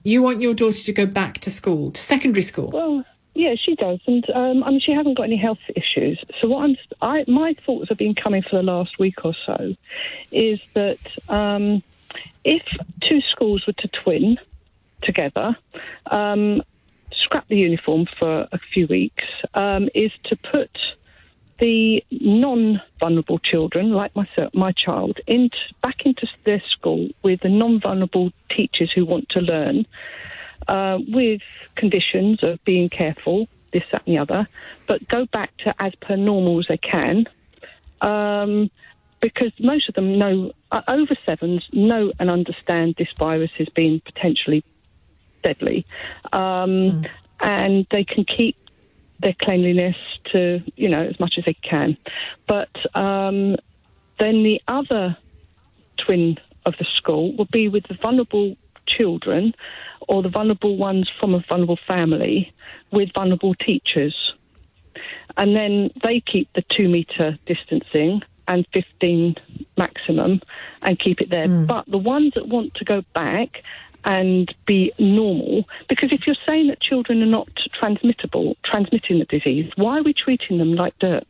you want your daughter to go back to school, to secondary school. Well, yeah, she does, and she hasn't got any health issues. So my thoughts have been coming for the last week or so, is that if two schools were to twin together, scrap the uniform for a few weeks, is to put the non-vulnerable children, like my child, back into their school with the non-vulnerable teachers who want to learn, with conditions of being careful, this, that and the other, but go back to as per normal as they can, because most of them over sevens know and understand this virus has been potentially deadly, and they can keep their cleanliness to, as much as they can. But then the other twin of the school will be with the vulnerable children or the vulnerable ones from a vulnerable family with vulnerable teachers. And then they keep the 2 metre distancing and 15 maximum and keep it there. But the ones that want to go back and be normal, because if you're saying that children are not transmitting the disease, why are we treating them like dirt?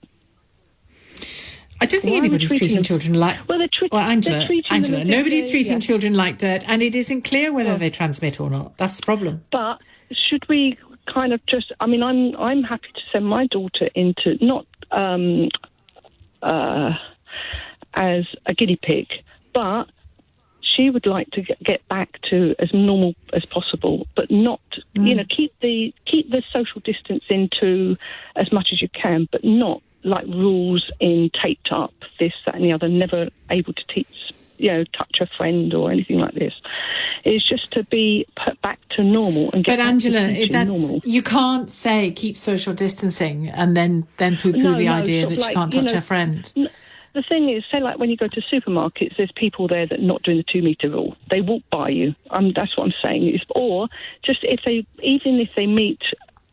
I don't think anybody's treating children like... Well, Angela, nobody's treating children like dirt, and it isn't clear whether they transmit or not. That's the problem. But should we kind of just... I mean, I'm happy to send my daughter into, not as a guinea pig, but she would like to get back to as normal as possible, but not, keep the social distance into as much as you can, but not like rules in taped up, this, that and the other, never able to teach, touch a friend or anything like this. It's just to be put back to normal and get But Angela, normal. You can't say keep social distancing and then poo-poo the idea that you can't touch a friend. The thing is, say like when you go to supermarkets, there's people there that are not doing the 2 metre rule. They walk by you. That's what I'm saying. Or just even if they meet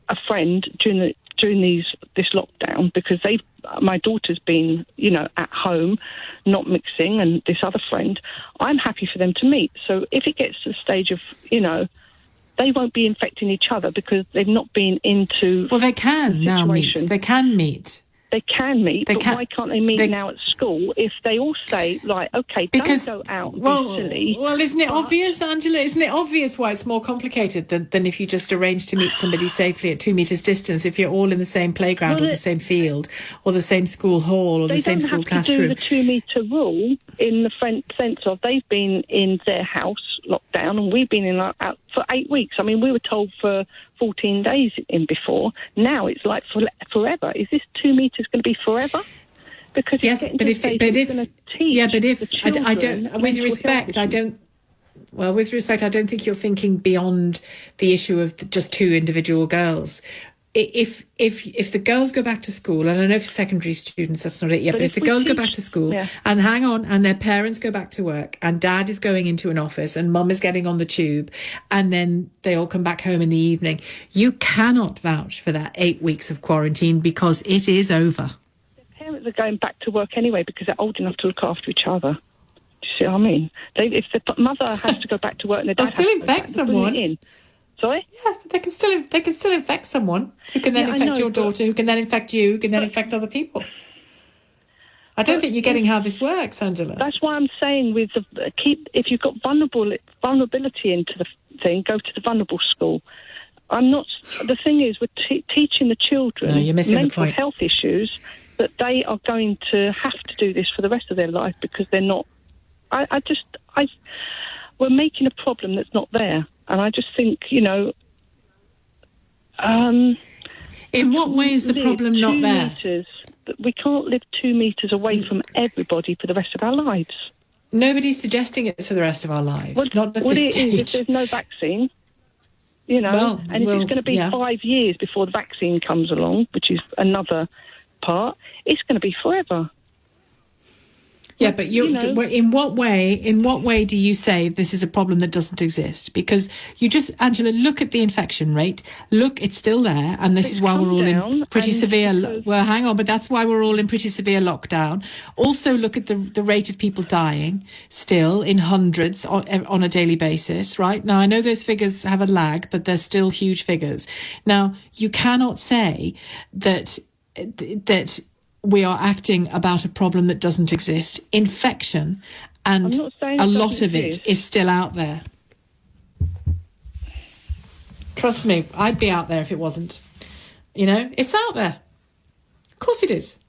a friend during this lockdown, because my daughter's been, at home, not mixing, and this other friend, I'm happy for them to meet. So if it gets to the stage of, they won't be infecting each other because they've not been into. Well, they can now meet. They can meet. They can meet, but why can't they meet now at school if they all say, like, okay, don't go out and be silly? Well, isn't it obvious, Angela? Isn't it obvious why it's more complicated than if you just arrange to meet somebody safely at 2 metres distance, if you're all in the same playground or the same field or the same school hall or the same school classroom? They don't have to do the 2 metre rule in the sense of they've been in their house lockdown and we've been out for 8 weeks. I mean, we were told for 14 days in before. Now it's like forever. Is this 2 metres going to be forever? Because yes, but if I don't, with respect, I don't. Well, with respect, I don't think you're thinking beyond the issue of just two individual girls. If the girls go back to school, and I know for secondary students that's not it yet, but if the girls go back to school and hang on, and their parents go back to work, and dad is going into an office, and mum is getting on the tube, and then they all come back home in the evening, you cannot vouch for that 8 weeks of quarantine because it is over. Their parents are going back to work anyway because they're old enough to look after each other. Do you see what I mean? If the mother has to go back to work and the dad has to go back, someone. Bring it in. Sorry? Yeah, they can still infect someone who can then infect your daughter, who can then infect you, who can then infect other people. I don't think you're getting how this works, Angela. That's why I'm saying if you've got vulnerability into the thing, go to the vulnerable school. The thing is, we're teaching the children mental health issues that they are going to have to do this for the rest of their life because they're not. We're making a problem that's not there. And I just think, in what way is the problem not there? We can't live 2 metres away from everybody for the rest of our lives. Nobody's suggesting it's for the rest of our lives. Not at this it stage. is if there's no vaccine, and if it's going to be 5 years before the vaccine comes along, which is another part, it's going to be forever. Yeah, but in what way do you say this is a problem that doesn't exist? Because Angela, look at the infection rate. Look, it's still there, and this is why we're all in pretty severe. Well, hang on, but that's why we're all in pretty severe lockdown. Also, look at the rate of people dying, still in hundreds on a daily basis. Right now, I know those figures have a lag, but they're still huge figures. Now, you cannot say that we are acting about a problem that doesn't exist. Infection, and a lot of it is still out there. Trust me, I'd be out there if it wasn't. It's out there. Of course it is.